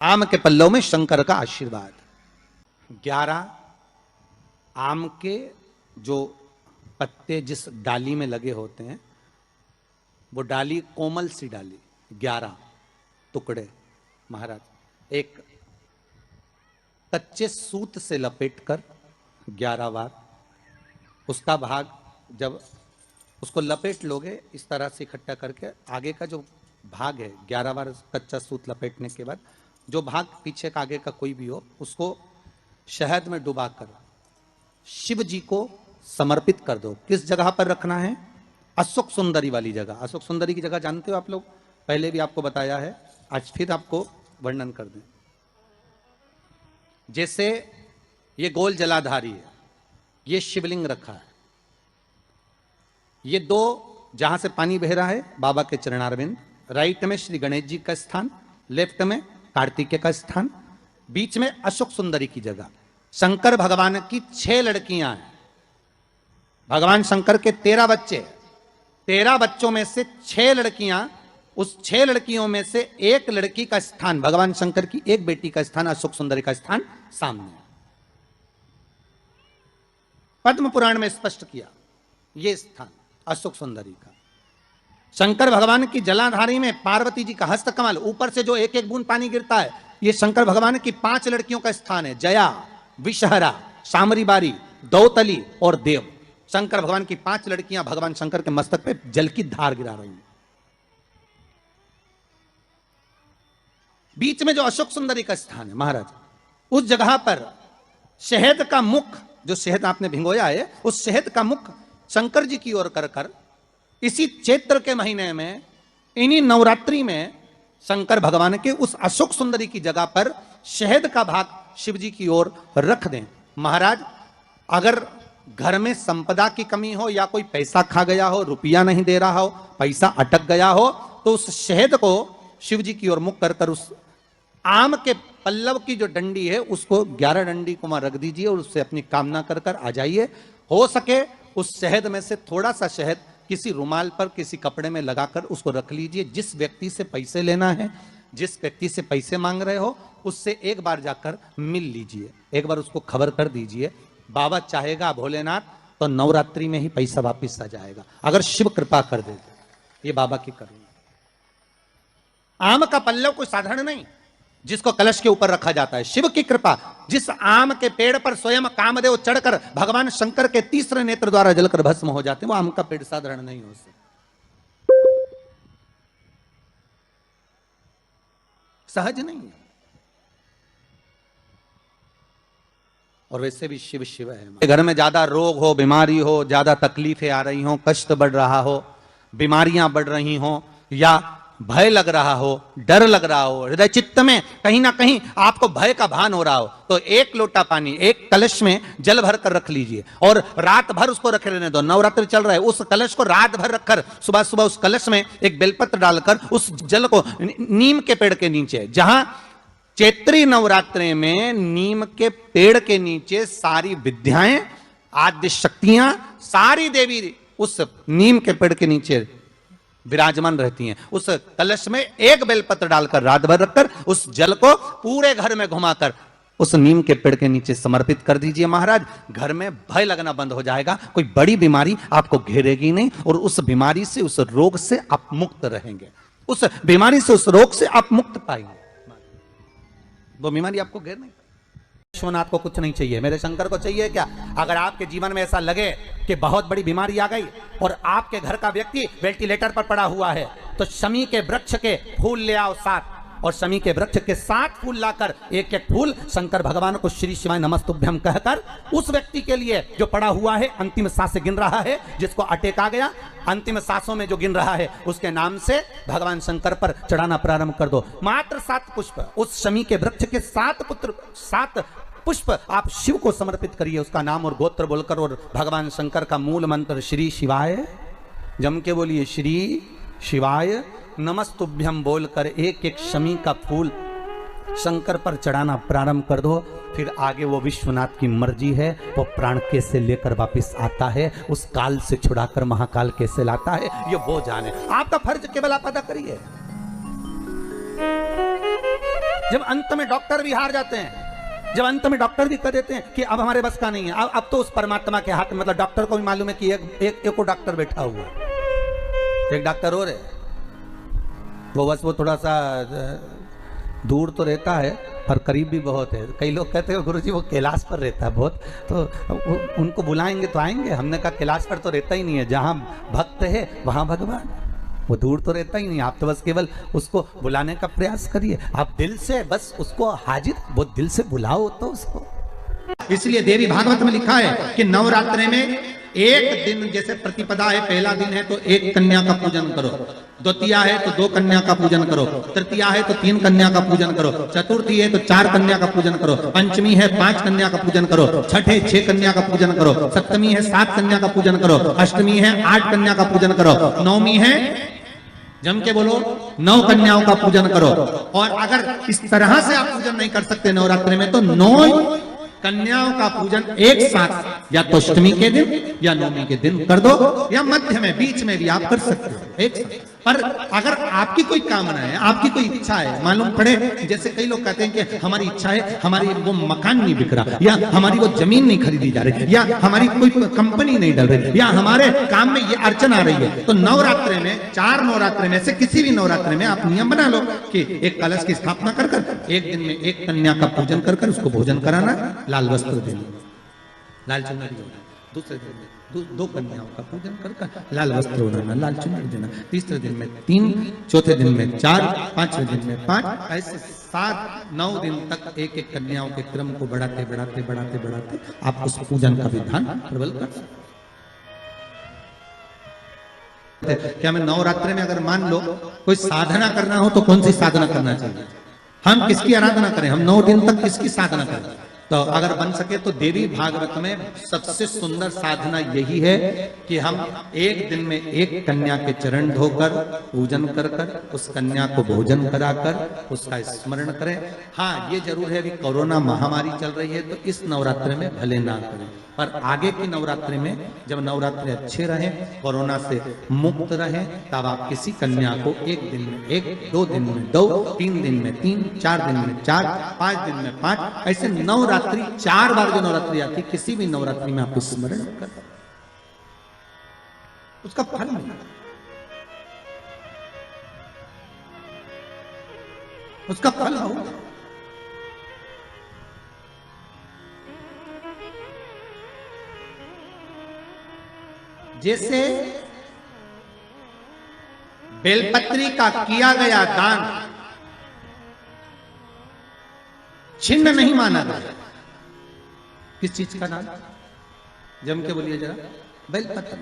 आम के पल्लव में शंकर का आशीर्वाद। 11 आम के जो पत्ते जिस डाली में लगे होते हैं वो डाली कोमल सी डाली, 11 टुकड़े महाराज एक कच्चे सूत से लपेटकर 11 बार उसका भाग, जब उसको लपेट लोगे इस तरह से इकट्ठा करके आगे का जो भाग है 11 बार कच्चा सूत लपेटने के बाद जो भाग पीछे का आगे का कोई भी हो उसको शहद में डुबाकर शिव जी को समर्पित कर दो। किस जगह पर रखना है? अशोक सुंदरी वाली जगह। अशोक सुंदरी की जगह जानते हो आप लोग, पहले भी आपको बताया है, आज फिर आपको वर्णन कर दें। जैसे ये गोल जलाधारी है, ये शिवलिंग रखा है, ये 2 जहां से पानी बह रहा है बाबा के चरणारविंद, राइट में श्री गणेश जी का स्थान, लेफ्ट में कार्तिकेय का स्थान, बीच में अशोक सुंदरी की जगह। शंकर भगवान की 6 लड़कियां हैं। भगवान शंकर के 13 बच्चे, 13 बच्चों में से 6 लड़कियां, उस 6 लड़कियों में से एक लड़की का स्थान, भगवान शंकर की एक बेटी का स्थान, अशोक सुंदरी का स्थान सामने पद्म पुराण में स्पष्ट किया। यह स्थान अशोक सुंदरी का। शंकर भगवान की जलाधारी में पार्वती जी का हस्त कमल, ऊपर से जो एक एक बूंद पानी गिरता है, यह शंकर भगवान की 5 लड़कियों का स्थान है, जया, विषहरा, सामरी बारी, दौतली और देव। शंकर भगवान की 5 लड़कियां भगवान शंकर के मस्तक पे जल की धार गिरा रही हैं। बीच में जो अशोक सुंदरी का स्थान है महाराज, उस जगह पर शहद का मुख, जो शहद आपने भिंगोया है, उस शहद का मुख शंकर जी की ओर कर इसी चैत्र के महीने में, इन्हीं नवरात्रि में शंकर भगवान के उस अशोक सुंदरी की जगह पर शहद का भाग शिव जी की ओर रख दें। महाराज अगर घर में संपदा की कमी हो या कोई पैसा खा गया हो, रुपया नहीं दे रहा हो, पैसा अटक गया हो, तो उस शहद को शिव जी की ओर मुख कर उस आम के पल्लव की जो डंडी है उसको 11 डंडी को वहां रख दीजिए और उससे अपनी कामना कर आ जाइए। हो सके उस शहद में से थोड़ा सा शहद किसी रुमाल पर, किसी कपड़े में लगाकर उसको रख लीजिए। जिस व्यक्ति से पैसे लेना है, जिस व्यक्ति से पैसे मांग रहे हो, उससे एक बार जाकर मिल लीजिए, एक बार उसको खबर कर दीजिए। बाबा चाहेगा भोलेनाथ तो नवरात्रि में ही पैसा वापिस आ जाएगा, अगर शिव कृपा कर दे। ये बाबा की करुणा। आम का पल्लव कोई साधारण नहीं जिसको कलश के ऊपर रखा जाता है, शिव की कृपा। जिस आम के पेड़ पर स्वयं कामदेव चढ़कर भगवान शंकर के तीसरे नेत्र द्वारा जलकर भस्म हो जाते हैं, वो आम का पेड़ साधारण नहीं हो सकता, सहज नहीं है। और वैसे भी शिव शिव है। घर में ज्यादा रोग हो, बीमारी हो, ज्यादा तकलीफें आ रही हो, कष्ट बढ़ रहा हो, बीमारियां बढ़ रही हो, या भय लग रहा हो, डर लग रहा हो, हृदय चित्त में कहीं ना कहीं आपको भय का भान हो रहा हो, तो 1 लोटा पानी, एक कलश में जल भर कर रख लीजिए और रात भर उसको रखे रहने दो। नवरात्रि चल रहा है, उस कलश को रात भर रखकर सुबह सुबह उस कलश में एक बेलपत्र डालकर उस जल को नीम के पेड़ के नीचे, जहां चैत्री नवरात्रि में नीम के पेड़ के नीचे सारी विद्याएं, आद्य शक्तियां, सारी देवी उस नीम के पेड़ के नीचे विराजमान रहती हैं। उस कलश में एक बेलपत्र डालकर रात भर रखकर उस जल को पूरे घर में घुमाकर उस नीम के पेड़ के नीचे समर्पित कर दीजिए। महाराज घर में भय लगना बंद हो जाएगा, कोई बड़ी बीमारी आपको घेरेगी नहीं और उस बीमारी से, उस रोग से आप मुक्त रहेंगे, उस बीमारी से, उस रोग से आप मुक्त पाएंगे। वो बीमारी आपको घेर नहीं। विश्वनाथ को कुछ नहीं चाहिए, मेरे शंकर को चाहिए क्या? अगर आपके जीवन में ऐसा लगे कि बहुत बड़ी बीमारी आ गई और आपके घर का व्यक्ति वेंटिलेटर पर पड़ा हुआ है, तो शमी के वृक्ष के फूल ले आओ 7, और शमी के वृक्ष के 7 फूल लाकर एक एक फूल शंकर भगवान को श्री शिवाय नमस्तुभ्यं कहकर उस व्यक्ति के लिए जो पड़ा हुआ है, अंतिम सांसें गिन रहा है, जिसको अटैक आ गया, अंतिम सांसों में जो गिन रहा है, उसके नाम से भगवान शंकर पर चढ़ाना प्रारंभ कर दो। मात्र 7 पुष्प, उस शमी के वृक्ष के 7 पुष्प आप शिव को समर्पित करिए, उसका नाम और गोत्र बोलकर, और भगवान शंकर का मूल मंत्र श्री शिवाय, जम के बोलिए श्री शिवाय नमस्तुभ्यं बोलकर एक एक शमी का फूल शंकर पर चढ़ाना प्रारंभ कर दो। फिर आगे वो विश्वनाथ की मर्जी है, वो प्राण कैसे लेकर वापस आता है, उस काल से छुड़ाकर महाकाल कैसे लाता है, ये वो जाने। आपका फर्ज केवल आप अदा करिए। जब अंत में डॉक्टर भी हार जाते हैं, जब अंत में डॉक्टर भी कह देते हैं कि अब हमारे बस का नहीं है, अब तो उस परमात्मा के हाथ में, मतलब डॉक्टर को भी मालूम है कि एक को डॉक्टर बैठा हुआ है, एक डॉक्टर और है, वो बस वो थोड़ा सा दूर तो रहता है पर करीब भी बहुत है। कई लोग कहते हैं गुरुजी वो कैलाश पर रहता है बहुत, तो उनको बुलाएंगे तो आएंगे। हमने कहा कैलाश पर तो रहता ही नहीं है, जहाँ भक्त है वहाँ भगवान, वो दूर तो रहता ही नहीं। आप तो बस केवल उसको बुलाने का प्रयास करिए, आप दिल से बस उसको हाजिर, वो दिल से बुलाओ तो उसको। इसलिए देवी भागवत में लिखा है कि नवरात्रि में एक दिन, जैसे प्रतिपदा है, पहला दिन है तो एक कन्या का पूजन करो, द्वितीया है तो 2 कन्या का पूजन करो, तृतीया है तो 3 कन्या का पूजन करो, चतुर्थी है तो 4 कन्या का पूजन करो, पंचमी है 5 कन्या का पूजन करो, छठ है 6 कन्या का पूजन करो, सप्तमी है 7 कन्या का पूजन करो, अष्टमी है 8 कन्या का पूजन करो, नवमी है, जम के बोलो, 9 कन्याओं का पूजन करो। और अगर इस तरह से आप पूजन नहीं कर सकते नवरात्रि में, तो 9 कन्याओं का पूजन एक साथ, या तो अष्टमी के दिन या नवमी के दिन कर दो, या मध्य में बीच में भी आप कर सकते हो एक साथ। पर अगर आपकी कोई कामना है, आपकी कोई इच्छा है, मालूम पड़े, जैसे कई लोग कहते हैं कि हमारी इच्छा है, हमारी वो मकान नहीं बिक रहा, या हमारी वो जमीन नहीं खरीदी जा रही, या हमारी कोई कंपनी नहीं डल रही, या हमारे काम में ये अड़चन आ रही है, तो नवरात्रि में, 4 नवरात्रि में से किसी भी नवरात्रि में आप नियम बना लो कि एक कलश की स्थापना कर एक दिन में एक कन्या का पूजन कर उसको भोजन कराना, लाल वस्त्र देना, लाल चुनरी देना, दूसरे दिन में 2 कन्याओं का पूजन कर लाल वस्त्र ओढ़ाना, लाल चुनरी देना, तीसरे दिन में 3, चौथे दिन में 4, पांचवें दिन में 5, ऐसे 7-9 दिन तक एक कन्याओं के क्रम को बढ़ाते बढ़ाते बढ़ाते बढ़ाते आप उस पूजन का विधान प्रबल कर सकते। क्या मैं नवरात्रि में अगर मान लो कोई साधना करना हो तो कौन सी साधना करना चाहिए? हम किसकी आराधना करें? हम 9 दिन तक किसकी साधना करें? तो अगर बन सके तो देवी भागवत में सबसे सुंदर साधना यही है कि हम एक दिन में एक कन्या के चरण धोकर पूजन कर उस कन्या को भोजन कराकर उसका स्मरण करें। हाँ, ये जरूर है अभी कोरोना महामारी चल रही है तो इस नवरात्रि में भले ना करें, पर आगे की नवरात्रि में जब नवरात्रि अच्छे रहे, कोरोना से मुक्त रहे, तब आप किसी कन्या को एक दिन में 1, 2 दिन में 2, 3 दिन में 3, 4 दिन में 4, 5 दिन में 5, ऐसे नवरात्रि 4 बार जो नवरात्रि आती, किसी भी नवरात्रि में आप स्मरण कर उसका फल मिलेगा, उसका फल होगा। जैसे बेलपत्री का किया गया दान छिन्न नहीं माना गया। किस चीज का दान? जम के बोलिए जरा। बेलपत्री।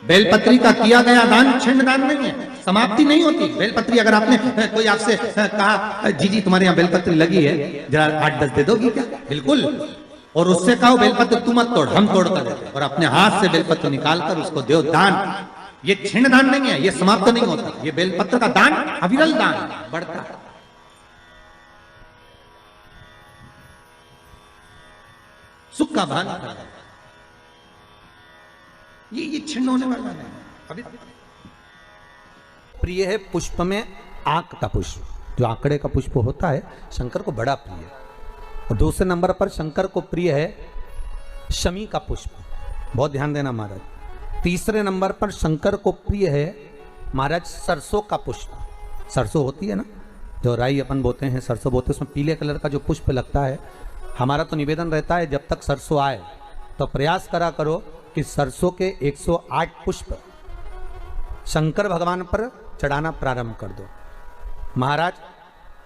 बेलपत्री का किया गया दान छिन्न दान नहीं है, समाप्ति नहीं होती। बेलपत्री अगर आपने कोई आपसे कहा जी तुम्हारे यहाँ बेलपत्री लगी है, जरा 8-10 दे दोगी क्या? बिल्कुल। और उससे कहो बेलपत्र तू मत तोड़, हम तोड़ कर देते, और अपने हाथ से बेलपत्र निकालकर उसको दो दान। ये छिन्न दान नहीं है, ये समाप्त नहीं होता। ये बेलपत्र का दान अविरल दान बढ़ता है। सुख का भान करता है। ये छिन्न होने वाला नहीं। अभी प्रिय है पुष्प में आंक का पुष्प, जो आंकड़े का पुष्प होता है शंकर को बड़ा प्रिय है। और दूसरे नंबर पर शंकर को प्रिय है शमी का पुष्प, बहुत ध्यान देना महाराज। तीसरे नंबर पर शंकर को प्रिय है महाराज सरसों का पुष्प। सरसों होती है ना, जो राई अपन बोते हैं, सरसों बोते हैं, उसमें पीले कलर का जो पुष्प लगता है। हमारा तो निवेदन रहता है जब तक सरसों आए तो प्रयास करा करो कि सरसों के 108 पुष्प शंकर भगवान पर चढ़ाना प्रारंभ कर दो। महाराज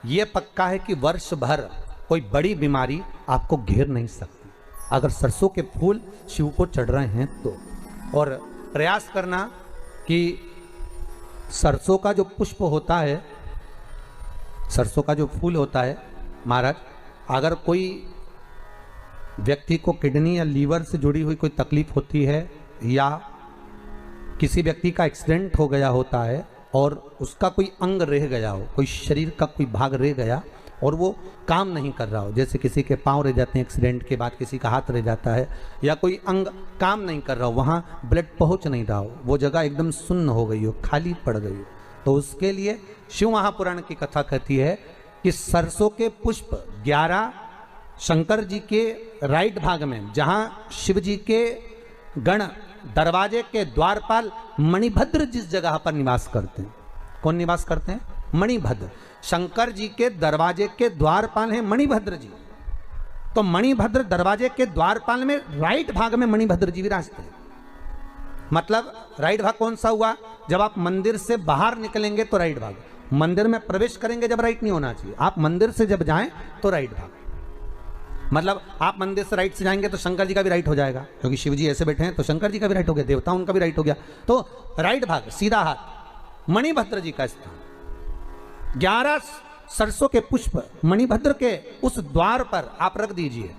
ये पक्का है कि वर्ष भर कोई बड़ी बीमारी आपको घेर नहीं सकती अगर सरसों के फूल शिव को चढ़ रहे हैं तो। और प्रयास करना कि सरसों का जो पुष्प होता है, सरसों का जो फूल होता है महाराज, अगर कोई व्यक्ति को किडनी या लीवर से जुड़ी हुई कोई तकलीफ होती है, या किसी व्यक्ति का एक्सीडेंट हो गया होता है और उसका कोई अंग रह गया हो, कोई शरीर का कोई भाग रह गया और वो काम नहीं कर रहा हो, जैसे किसी के पांव रह जाते हैं एक्सीडेंट के बाद, किसी का हाथ रह जाता है, या कोई अंग काम नहीं कर रहा हो, वहाँ ब्लड पहुँच नहीं रहा हो, वो जगह एकदम सुन्न हो गई हो, खाली पड़ गई हो, तो उसके लिए शिव महापुराण की कथा कहती है कि सरसों के पुष्प 11 शंकर जी के राइट भाग में, जहां शिव जी के गण दरवाजे के द्वारपाल मणिभद्र जिस जगह पर निवास करते हैं, कौन निवास करते हैं? मणिभद्र। शंकर जी के दरवाजे के द्वारपाल हैं मणिभद्र जी। तो मणिभद्र दरवाजे के द्वारपाल में राइट भाग में मणिभद्र जी विराजते हैं। मतलब राइट भाग कौन सा हुआ? जब आप मंदिर से बाहर निकलेंगे तो राइट भाग, मंदिर में प्रवेश करेंगे जब राइट नहीं होना चाहिए, आप मंदिर से जब जाएं तो राइट भाग। मतलब आप मंदिर से राइट से जाएंगे तो शंकर जी का भी राइट हो जाएगा, क्योंकि शिव जी ऐसे बैठे हैं तो शंकर जी का भी राइट हो गया, देवता उनका भी राइट हो गया। तो राइट भाग सीधा हाथ मणिभद्र जी का स्थान। 11 सरसों के पुष्प मणिभद्र के उस द्वार पर आप रख दीजिए,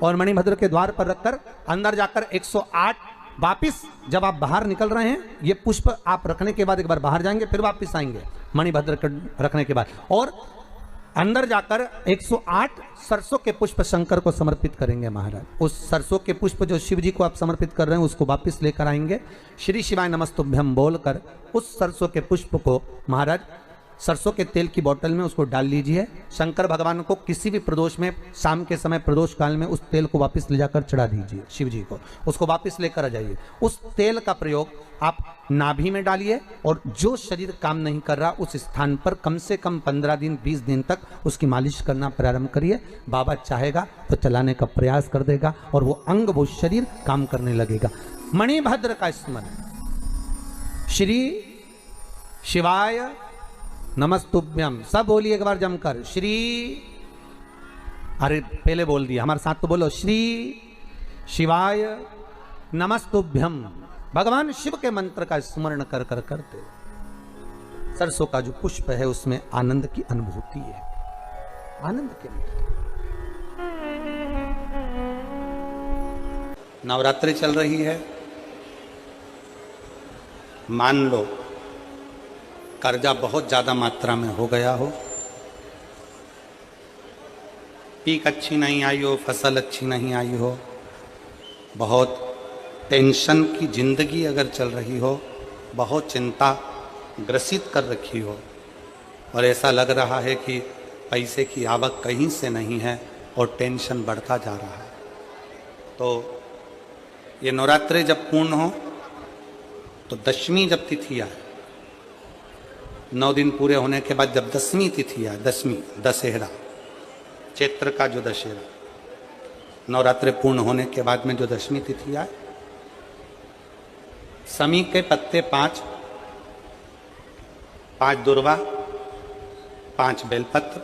और मणिभद्र के द्वार पर रखकर अंदर जाकर 108 वापिस जब आप बाहर निकल रहे हैं, ये पुष्प आप रखने के बाद एक बार बाहर जाएंगे, फिर वापिस आएंगे मणिभद्र रखने के बाद, और अंदर जाकर 108 सरसों के पुष्प शंकर को समर्पित करेंगे महाराज। उस सरसों के पुष्प जो शिव जी को आप समर्पित कर रहे हैं उसको वापिस लेकर आएंगे, श्री शिवाय नमस्तुभ्यम बोलकर उस सरसों के पुष्प को महाराज सरसों के तेल की बोतल में उसको डाल लीजिए। शंकर भगवान को किसी भी प्रदोष में, शाम के समय प्रदोष काल में उस तेल को वापस ले जाकर चढ़ा दीजिए शिव जी को, उसको वापस लेकर आ जाइए। उस तेल का प्रयोग आप नाभि में डालिए, और जो शरीर काम नहीं कर रहा उस स्थान पर कम से कम 15 दिन 20 दिन तक उसकी मालिश करना प्रारंभ करिए। बाबा चाहेगा तो चलाने का प्रयास कर देगा, और वो अंग, वो शरीर काम करने लगेगा। मणिभद्र का स्मरण, श्री शिवाय नमस्तुभ्यम, सब बोलिए एक बार जमकर, श्री, अरे पहले बोल दिया, हमारे साथ तो बोलो, श्री शिवाय नमस्तुभ्यम। भगवान शिव के मंत्र का स्मरण कर कर करते सरसों का जो पुष्प है उसमें आनंद की अनुभूति है, आनंद के नवरात्रि चल रही है। मान लो कर्जा बहुत ज्यादा मात्रा में हो गया हो, पीक अच्छी नहीं आई हो, फसल अच्छी नहीं आई हो, बहुत टेंशन की जिंदगी अगर चल रही हो, बहुत चिंता ग्रसित कर रखी हो, और ऐसा लग रहा है कि पैसे की आवक कहीं से नहीं है और टेंशन बढ़ता जा रहा है, तो ये नवरात्रि जब पूर्ण हो तो दशमी जब तिथि आए, 9 दिन पूरे होने के बाद जब दसवीं तिथि आए, दसवीं दशहरा, चैत्र का जो दशहरा, नवरात्रि पूर्ण होने के बाद में जो दशमी तिथि आए, समी के पत्ते 5 दुर्वा, 5 बेलपत्र,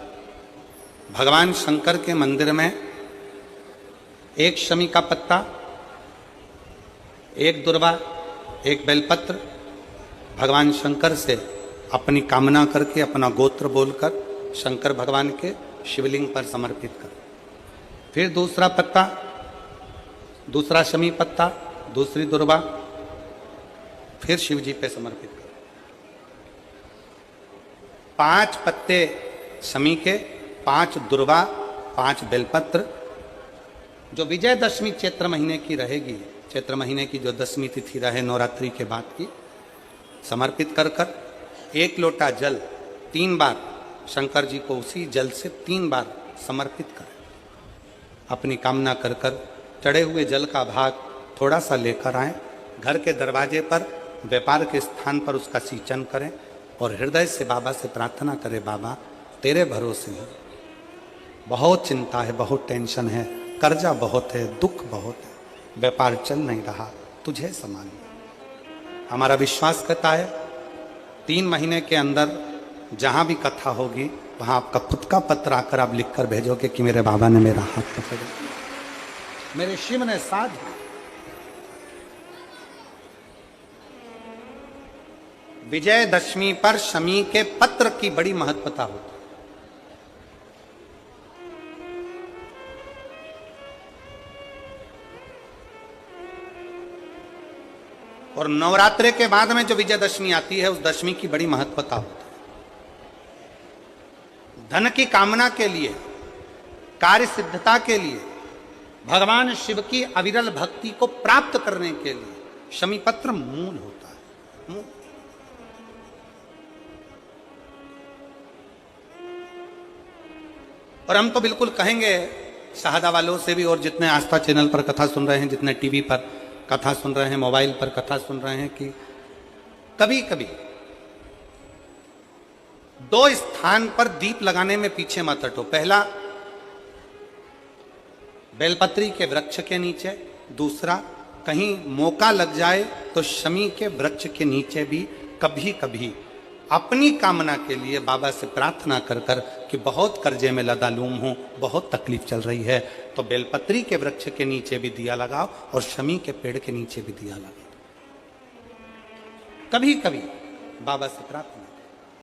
भगवान शंकर के मंदिर में 1 शमी का पत्ता, 1 दुर्वा, 1 बेलपत्र, भगवान शंकर से अपनी कामना करके, अपना गोत्र बोलकर शंकर भगवान के शिवलिंग पर समर्पित कर, फिर दूसरा पत्ता, दूसरा शमी पत्ता, दूसरी दुर्वा, फिर शिव जी पे समर्पित कर। 5 पत्ते शमी के, 5 दुर्वा, 5 बेलपत्र, जो विजयदशमी चैत्र महीने की रहेगी, चैत्र महीने की जो दसवीं तिथि रहे नवरात्रि के बाद की, समर्पित कर कर 1 लोटा जल 3 बार शंकर जी को उसी जल से 3 बार समर्पित करें, अपनी कामना कर कर चढ़े हुए जल का भाग थोड़ा सा लेकर आएं, घर के दरवाजे पर, व्यापार के स्थान पर उसका सिंचन करें, और हृदय से बाबा से प्रार्थना करें, बाबा तेरे भरोसे हैं, बहुत चिंता है, बहुत टेंशन है, कर्जा बहुत है, दुख बहुत है, व्यापार चल नहीं रहा, तुझे संभालिए। हमारा विश्वास कहता है 3 महीने के अंदर जहां भी कथा होगी वहां आपका खुद का पत्र आकर आप लिखकर भेजोगे कि मेरे बाबा ने मेरा हाथ पकड़ा, मेरे शिव ने साथ दिया। विजयदशमी पर शमी के पत्र की बड़ी महत्वता होती है। और नवरात्रि के बाद में जो विजयदशमी आती है उस दशमी की बड़ी महत्वता होती है। धन की कामना के लिए, कार्य सिद्धता के लिए, भगवान शिव की अविरल भक्ति को प्राप्त करने के लिए शमी पत्र मूल होता है। मूल। और हम तो बिल्कुल कहेंगे शहादा वालों से भी, और जितने आस्था चैनल पर कथा सुन रहे हैं, जितने टीवी पर कथा सुन रहे हैं, मोबाइल पर कथा सुन रहे हैं, कि कभी कभी दो स्थान पर दीप लगाने में पीछे मत हटो। पहला, बेलपत्री के वृक्ष के नीचे। दूसरा, कहीं मौका लग जाए तो शमी के वृक्ष के नीचे भी कभी कभी अपनी कामना के लिए बाबा से प्रार्थना कर कर कि बहुत कर्जे में लदालूम हूं, बहुत तकलीफ चल रही है, तो बेलपत्री के वृक्ष के नीचे भी दिया लगाओ और शमी के पेड़ के नीचे भी दिया लगाओ। कभी कभी बाबा से प्रार्थना।